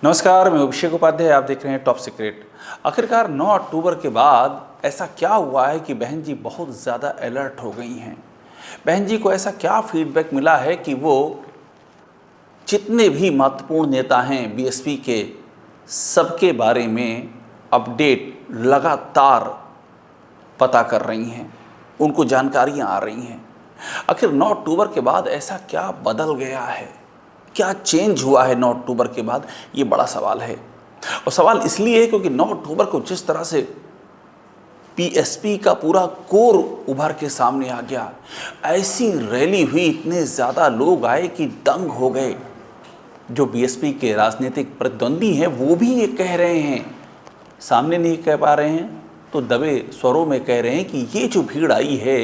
नमस्कार, मैं अभिषेक उपाध्याय। आप देख रहे हैं टॉप सीक्रेट। आखिरकार 9 अक्टूबर के बाद ऐसा क्या हुआ है कि बहन जी बहुत ज़्यादा अलर्ट हो गई हैं। बहन जी को ऐसा क्या फीडबैक मिला है कि वो जितने भी महत्वपूर्ण नेता हैं बीएसपी के, सबके बारे में अपडेट लगातार पता कर रही हैं, उनको जानकारियां आ रही हैं। आखिर 9 अक्टूबर के बाद ऐसा क्या बदल गया है, क्या चेंज हुआ है 9 अक्टूबर के बाद, ये बड़ा सवाल है। और सवाल इसलिए है क्योंकि 9 अक्टूबर को जिस तरह से बीएसपी का पूरा कोर उभर के सामने आ गया, ऐसी रैली हुई, इतने ज़्यादा लोग आए कि दंग हो गए। जो बीएसपी के राजनीतिक प्रतिद्वंदी हैं वो भी ये कह रहे हैं, सामने नहीं कह पा रहे हैं तो दबे स्वरों में कह रहे हैं कि ये जो भीड़ आई है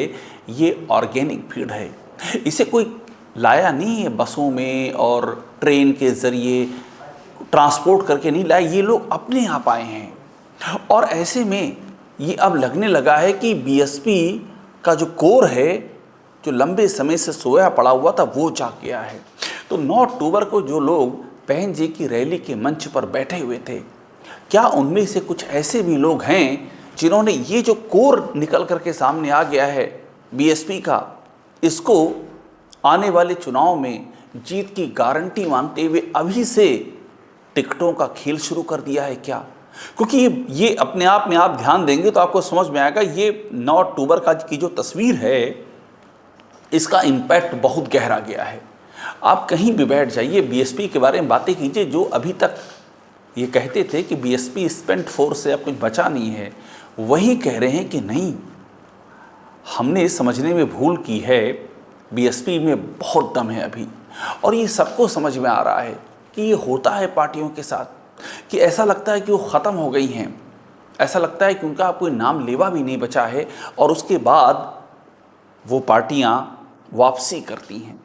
ये ऑर्गेनिक भीड़ है, इसे कोई लाया नहीं है बसों में और ट्रेन के ज़रिए ट्रांसपोर्ट करके नहीं लाए, ये लोग अपने आप आए हैं। और ऐसे में ये अब लगने लगा है कि बीएसपी का जो कोर है, जो लंबे समय से सोया पड़ा हुआ था, वो जाग गया है। तो 9 अक्टूबर को जो लोग बहन जी की रैली के मंच पर बैठे हुए थे, क्या उनमें से कुछ ऐसे भी लोग हैं जिन्होंने ये जो कोर निकल करके सामने आ गया है बीएसपी का, इसको आने वाले चुनाव में जीत की गारंटी मानते हुए अभी से टिकटों का खेल शुरू कर दिया है क्या? क्योंकि ये अपने आप में आप ध्यान देंगे तो आपको समझ में आएगा, ये 9 अक्टूबर का की जो तस्वीर है, इसका इम्पैक्ट बहुत गहरा गया है। आप कहीं भी बैठ जाइए, बीएसपी के बारे में बातें कीजिए, जो अभी तक ये कहते थे कि बीएसपी स्पेंट फोर्स से अब कुछ बचा नहीं है, वही कह रहे हैं कि नहीं, हमने समझने में भूल की है, बीएसपी में बहुत दम है अभी। और ये सबको समझ में आ रहा है कि ये होता है पार्टियों के साथ, कि ऐसा लगता है कि वो ख़त्म हो गई हैं, ऐसा लगता है कि उनका कोई नाम लेवा भी नहीं बचा है, और उसके बाद वो पार्टियां वापसी करती हैं।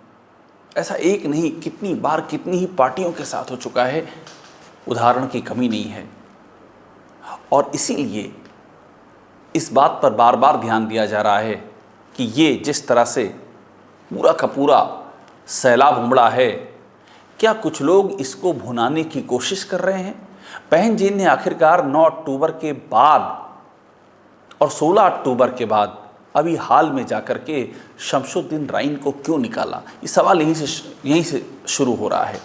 ऐसा एक नहीं, कितनी बार कितनी ही पार्टियों के साथ हो चुका है, उदाहरण की कमी नहीं है। और इसीलिए इस बात पर बार बार ध्यान दिया जा रहा है कि ये जिस तरह से पूरा का पूरा सैलाब उमड़ा है, क्या कुछ लोग इसको भुनाने की कोशिश कर रहे हैं? बहन जी ने आखिरकार 9 अक्टूबर के बाद और 16 अक्टूबर के बाद अभी हाल में जाकर के शमसुद्दीन राइन को क्यों निकाला? ये सवाल यहीं से शुरू हो रहा है।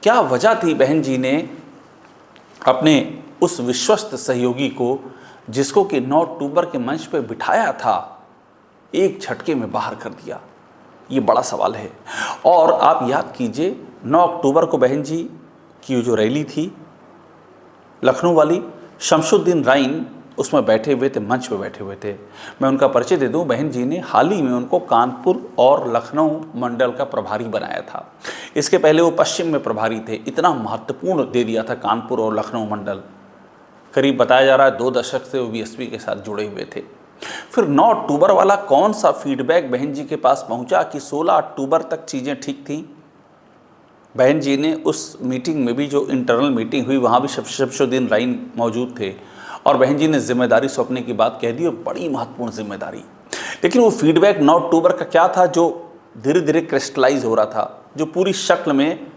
क्या वजह थी बहन जी ने अपने उस विश्वस्त सहयोगी को, जिसको कि 9 अक्टूबर के मंच पर बिठाया था, एक झटके में बाहर कर दिया? ये बड़ा सवाल है। और आप याद कीजिए, 9 अक्टूबर को बहन जी की जो रैली थी लखनऊ वाली, शमसुद्दीन राइन उसमें बैठे हुए थे, मंच पे बैठे हुए थे। मैं उनका परिचय दे दूं, बहन जी ने हाल ही में उनको कानपुर और लखनऊ मंडल का प्रभारी बनाया था। इसके पहले वो पश्चिम में प्रभारी थे। इतना महत्वपूर्ण दे दिया था कानपुर और लखनऊ मंडल, करीब बताया जा रहा है 2 दशक से वो बीएसपी के साथ जुड़े हुए थे। फिर 9 अक्टूबर वाला कौन सा फीडबैक बहन जी के पास पहुंचा कि 16 अक्टूबर तक चीज़ें ठीक थीं? बहन जी ने उस मीटिंग में भी, जो इंटरनल मीटिंग हुई, वहाँ भी शमसुद्दीन राइन मौजूद थे, और बहन जी ने जिम्मेदारी सौंपने की बात कह दी, और बड़ी महत्वपूर्ण जिम्मेदारी। लेकिन वो फीडबैक 9 अक्टूबर का क्या था जो धीरे धीरे क्रिस्टलाइज हो रहा था, जो पूरी शक्ल में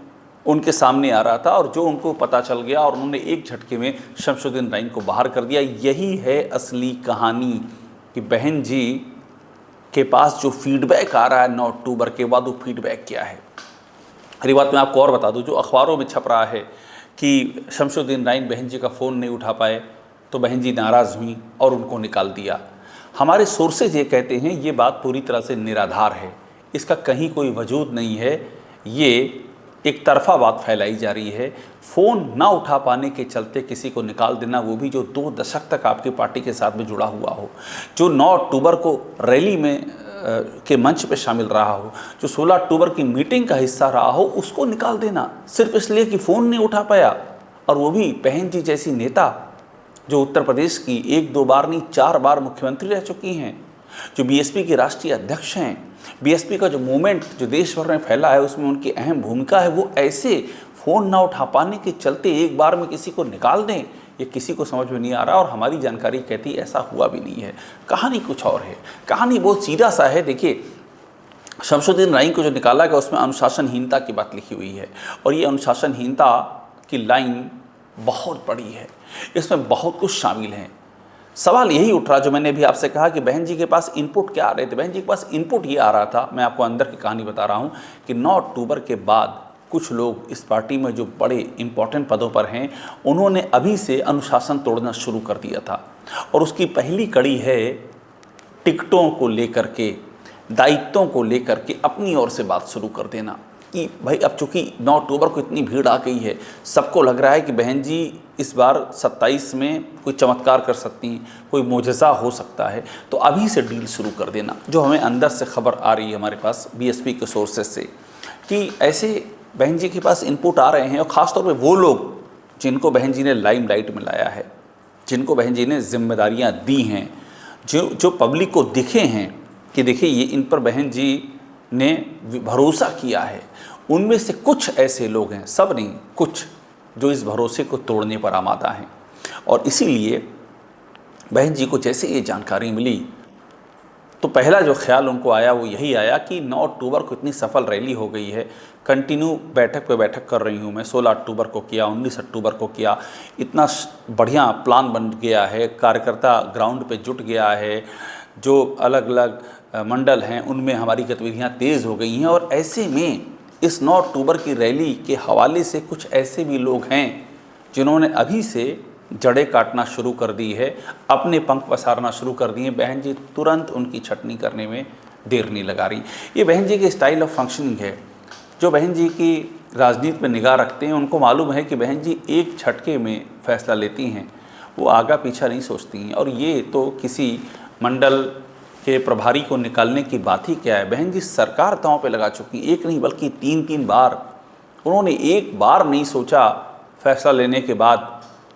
उनके सामने आ रहा था, और जो उनको पता चल गया और उन्होंने एक झटके में शमसुद्दीन राइन को बाहर कर दिया? यही है असली कहानी कि बहन जी के पास जो फीडबैक आ रहा है 9 अक्टूबर के बाद, वो फीडबैक क्या है। हरी बात मैं आपको और बता दूं, जो अखबारों में छप रहा है कि शमसुद्दीन राइन बहन जी का फ़ोन नहीं उठा पाए तो बहन जी नाराज़ हुई और उनको निकाल दिया। हमारे सोर्सेज ये कहते हैं ये बात पूरी तरह से निराधार है, इसका कहीं कोई वजूद नहीं है, ये एक तरफा बात फैलाई जा रही है। फ़ोन ना उठा पाने के चलते किसी को निकाल देना, वो भी जो 2 दशक तक आपकी पार्टी के साथ में जुड़ा हुआ हो, जो 9 अक्टूबर को रैली में के मंच पे शामिल रहा हो, जो 16 अक्टूबर की मीटिंग का हिस्सा रहा हो, उसको निकाल देना सिर्फ इसलिए कि फ़ोन नहीं उठा पाया। और वो भी बहन जी जैसी नेता, जो उत्तर प्रदेश की 1-2 बार नहीं 4 बार मुख्यमंत्री रह चुकी हैं, जो बीएसपी की राष्ट्रीय अध्यक्ष हैं, बीएसपी का जो मूवमेंट जो देश भर में फैला है उसमें उनकी अहम भूमिका है, वो ऐसे फ़ोन ना उठा पाने के चलते एक बार में किसी को निकाल दें, ये किसी को समझ में नहीं आ रहा। और हमारी जानकारी कहती ऐसा हुआ भी नहीं है। कहानी कुछ और है, कहानी बहुत सीधा सा है। देखिए, शमसुद्दीन राइन को जो निकाला गया उसमें अनुशासनहीनता की बात लिखी हुई है, और ये अनुशासनहीनता कि लाइन बहुत बड़ी है, इसमें बहुत कुछ शामिल है। सवाल यही उठ रहा जो मैंने अभी आपसे कहा कि बहन जी के पास इनपुट क्या आ रहे थे। बहन जी के पास इनपुट ये आ रहा था, मैं आपको अंदर की कहानी बता रहा हूँ, कि 9 अक्टूबर के बाद कुछ लोग इस पार्टी में जो बड़े इंपॉर्टेंट पदों पर हैं, उन्होंने अभी से अनुशासन तोड़ना शुरू कर दिया था। और उसकी पहली कड़ी है टिकटों को लेकर के, दायित्वों को लेकर के अपनी ओर से बात शुरू कर देना कि भाई अब चूंकि 9 अक्टूबर को इतनी भीड़ आ गई है, सबको लग रहा है कि बहन जी इस बार 27 में कोई चमत्कार कर सकती हैं, कोई मोजज़ा हो सकता है, तो अभी से डील शुरू कर देना। जो हमें अंदर से खबर आ रही है हमारे पास बीएसपी के सोर्सेज से कि ऐसे बहन जी के पास इनपुट आ रहे हैं, और ख़ासतौर पर वो लोग जिनको बहन जी ने लाइमलाइट में लाया है, जिनको बहन जी ने जिम्मेदारियाँ दी हैं, जो पब्लिक को दिखे हैं कि देखिए ये इन पर बहन जी ने भरोसा किया है, उनमें से कुछ ऐसे लोग हैं, सब नहीं, कुछ जो इस भरोसे को तोड़ने पर आमादा हैं। और इसीलिए बहन जी को जैसे ये जानकारी मिली तो पहला जो ख्याल उनको आया वो यही आया कि 9 अक्टूबर को इतनी सफल रैली हो गई है, कंटिन्यू बैठक पे बैठक कर रही हूँ मैं, 16 अक्टूबर को किया, 19 अक्टूबर को किया, इतना बढ़िया प्लान बन गया है, कार्यकर्ता ग्राउंड पे जुट गया है, जो अलग अलग मंडल हैं उनमें हमारी गतिविधियाँ तेज़ हो गई हैं। और ऐसे में इस 9 अक्टूबर की रैली के हवाले से कुछ ऐसे भी लोग हैं जिन्होंने अभी से जड़ें काटना शुरू कर दी है, अपने पंख पसारना शुरू कर दिए। बहन जी तुरंत उनकी छटनी करने में देर नहीं लगा रही। ये बहन जी की स्टाइल ऑफ फंक्शनिंग है। जो बहन जी की राजनीति पर निगाह रखते हैं उनको मालूम है कि बहन जी एक झटके में फैसला लेती हैं, वो आगा पीछा नहीं सोचती हैं। और ये तो किसी मंडल के प्रभारी को निकालने की बात ही क्या है, बहन जी सरकार दांव पे लगा चुकी, एक नहीं बल्कि 3-3 बार। उन्होंने एक बार नहीं सोचा फैसला लेने के बाद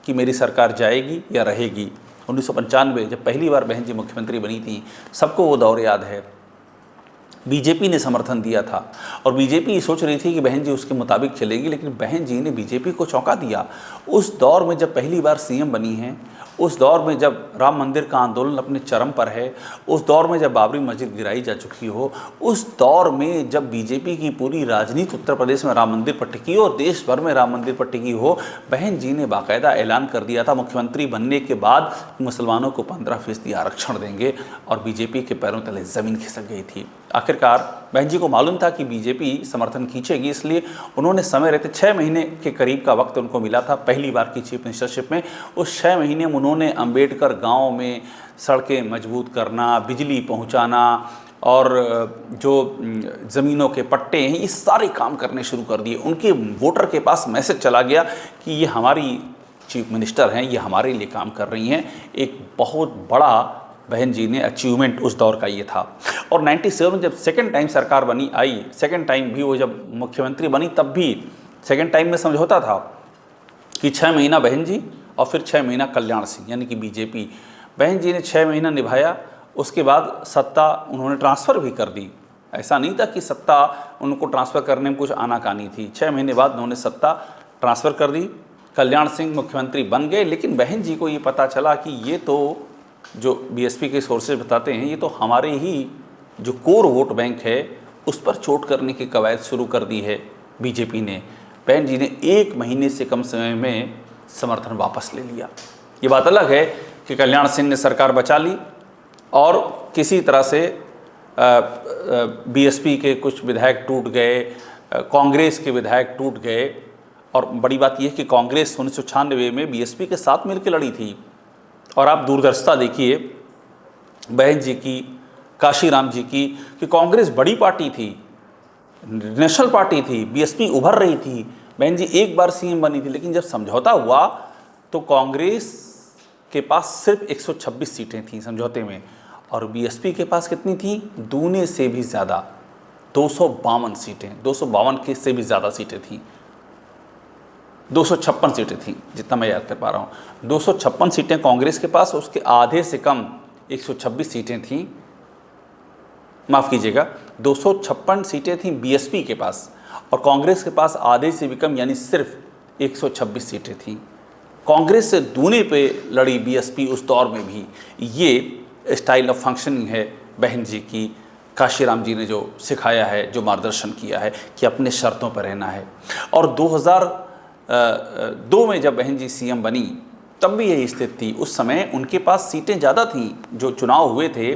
कि मेरी सरकार जाएगी या रहेगी। 1995 जब पहली बार बहन जी मुख्यमंत्री बनी थी, सबको वो दौर याद है, बीजेपी ने समर्थन दिया था और बीजेपी सोच रही थी कि बहन जी उसके मुताबिक चलेगी, लेकिन बहन जी ने बीजेपी को चौंका दिया। उस दौर में जब पहली बार सीएम बनी हैं, उस दौर में जब राम मंदिर का आंदोलन अपने चरम पर है, उस दौर में जब बाबरी मस्जिद गिराई जा चुकी हो, उस दौर में जब बीजेपी की पूरी राजनीति उत्तर प्रदेश में राम मंदिर पर टिकी हो और देश भर में राम मंदिर पर टिकी हो, बहन जी ने बाकायदा ऐलान कर दिया था मुख्यमंत्री बनने के बाद मुसलमानों को 15% आरक्षण देंगे, और बीजेपी के पैरों तले ज़मीन खिसक गई थी। आखिरकार बहन जी को मालूम था कि बीजेपी समर्थन खींचेगी, इसलिए उन्होंने समय रहते 6 महीने के करीब का वक्त उनको मिला था पहली बार की चीफ मिनिस्टरशिप में। उस 6 महीने में उन्होंने अंबेडकर गांव में सड़कें मजबूत करना, बिजली पहुंचाना और जो ज़मीनों के पट्टे हैं, ये सारे काम करने शुरू कर दिए। उनके वोटर के पास मैसेज चला गया कि ये हमारी चीफ मिनिस्टर हैं, ये हमारे लिए काम कर रही हैं। एक बहुत बड़ा बहन जी ने अचीवमेंट उस दौर का ये था। और 97 जब सेकंड टाइम सरकार बनी आई, सेकंड टाइम भी वो जब मुख्यमंत्री बनी, तब भी सेकंड टाइम में समझौता था कि 6 महीना बहन जी और फिर 6 महीना कल्याण सिंह यानी कि बीजेपी। बहन जी ने 6 महीना निभाया, उसके बाद सत्ता उन्होंने ट्रांसफ़र भी कर दी। ऐसा नहीं था कि सत्ता उनको ट्रांसफ़र करने में कुछ आनाकानी थी। 6 महीने बाद उन्होंने सत्ता ट्रांसफ़र कर दी, कल्याण सिंह मुख्यमंत्री बन गए। लेकिन बहन जी को ये पता चला कि ये तो जो बीएसपी के सोर्सेज बताते हैं, ये तो हमारे ही जो कोर वोट बैंक है उस पर चोट करने की कवायद शुरू कर दी है बीजेपी ने। बहन जी ने 1 महीने से कम समय में समर्थन वापस ले लिया। ये बात अलग है कि कल्याण सिंह ने सरकार बचा ली और किसी तरह से बीएसपी के कुछ विधायक टूट गए, कांग्रेस के विधायक टूट गए। और बड़ी बात यह कि कांग्रेस 1996 में बीएसपी के साथ मिलकर लड़ी थी। और आप दूरदर्शिता देखिए बहन जी की, काशीराम जी की, कि कांग्रेस बड़ी पार्टी थी, नेशनल पार्टी थी, बीएसपी उभर रही थी, बहन जी एक बार सीएम बनी थी। लेकिन जब समझौता हुआ तो कांग्रेस के पास सिर्फ 126 सीटें थीं समझौते में, और बीएसपी के पास कितनी थी? दूने से भी ज़्यादा, 252 सीटें, 252 के से भी ज़्यादा सीटें थीं। 256 सीटें थीं जितना मैं याद कर पा रहा हूँ। 256 सीटें कांग्रेस के पास, उसके आधे से कम 126 सीटें थीं, माफ़ कीजिएगा 256 सीटें थीं बीएसपी के पास, और कांग्रेस के पास आधे से भी कम यानी सिर्फ 126 सीटें थीं। कांग्रेस से दूने पे लड़ी बीएसपी उस दौर में भी। ये स्टाइल ऑफ फंक्शनिंग है बहन जी की। काशीराम जी ने जो सिखाया है, जो मार्गदर्शन किया है कि अपने शर्तों पर रहना है। और 2002 में जब बहन जी सीएम बनी तब भी यही स्थिति थी। उस समय उनके पास सीटें ज़्यादा थीं। जो चुनाव हुए थे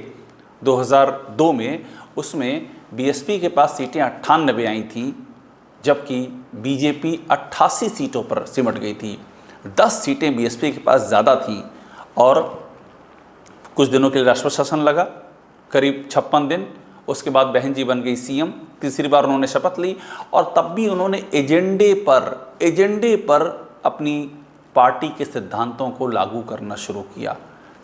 2002 में, उसमें बीएसपी के पास सीटें 98 आई थीं, जबकि बीजेपी 88 सीटों पर सिमट गई थी। 10 सीटें बीएसपी के पास ज़्यादा थीं और कुछ दिनों के लिए राष्ट्रपति शासन लगा, करीब 56 दिन। उसके बाद बहन जी बन गई सीएम, तीसरी बार उन्होंने शपथ ली और तब भी उन्होंने एजेंडे पर अपनी पार्टी के सिद्धांतों को लागू करना शुरू किया।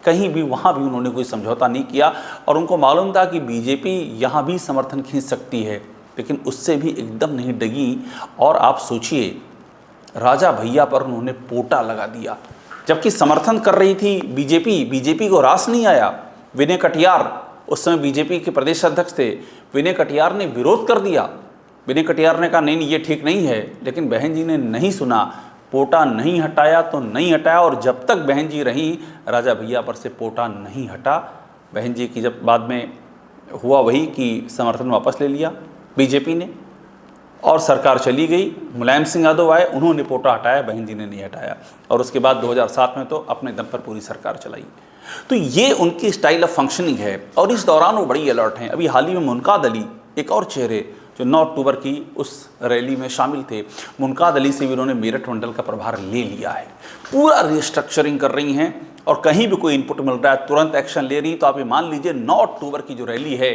कहीं भी वहाँ भी उन्होंने कोई समझौता नहीं किया और उनको मालूम था कि बीजेपी यहाँ भी समर्थन खींच सकती है, लेकिन उससे भी एकदम नहीं डगी। और आप सोचिए, राजा भैया पर उन्होंने पोटा लगा दिया, जबकि समर्थन कर रही थी बीजेपी को रास नहीं आया। विनय कटियार उस समय बीजेपी के प्रदेश अध्यक्ष थे, विनय कटियार ने विरोध कर दिया। विनय कटियार ने कहा नहीं ये ठीक नहीं है, लेकिन बहन जी ने नहीं सुना, पोटा नहीं हटाया तो नहीं हटाया। और जब तक बहन जी रही, राजा भैया पर से पोटा नहीं हटा। बहन जी की जब बाद में हुआ वही कि समर्थन वापस ले लिया बीजेपी ने और सरकार चली गई। मुलायम सिंह यादव आए, उन्होंने पोटा हटाया, बहन जी ने नहीं हटाया। और उसके बाद 2007 में तो अपने दम पर पूरी सरकार चलाई। तो ये उनकी स्टाइल ऑफ फंक्शनिंग है और इस दौरान वो बड़ी अलर्ट हैं। अभी हाल ही में मुनकाद अली, एक और चेहरे जो 9 अक्टूबर की उस रैली में शामिल थे, मुनकाद अली से भी उन्होंने मेरठ मंडल का प्रभार ले लिया है। पूरा रिस्ट्रक्चरिंग कर रही हैं और कहीं भी कोई इनपुट मिल रहा है तुरंत एक्शन ले रही। तो आप ये मान लीजिए 9 अक्टूबर की जो रैली है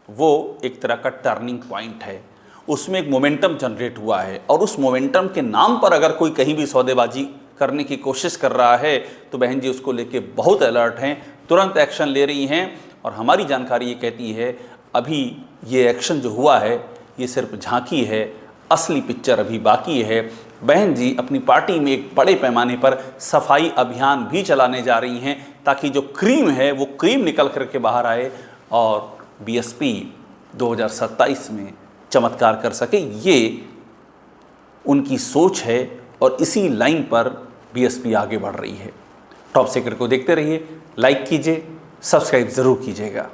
वो एक तरह का टर्निंग पॉइंट है, उसमें एक मोमेंटम जनरेट हुआ है और उस मोमेंटम के नाम पर अगर कोई कहीं भी सौदेबाजी करने की कोशिश कर रहा है तो बहन जी उसको लेके बहुत अलर्ट हैं, तुरंत एक्शन ले रही हैं। और हमारी जानकारी ये कहती है अभी ये एक्शन जो हुआ है ये सिर्फ झांकी है, असली पिक्चर अभी बाकी है। बहन जी अपनी पार्टी में एक बड़े पैमाने पर सफाई अभियान भी चलाने जा रही हैं ताकि जो क्रीम है वो क्रीम निकल करके बाहर आए और बीएसपी 2027 में चमत्कार कर सके। ये उनकी सोच है और इसी लाइन पर बीएसपी आगे बढ़ रही है। टॉप सीक्रेट को देखते रहिए, लाइक कीजिए, सब्सक्राइब ज़रूर कीजिएगा।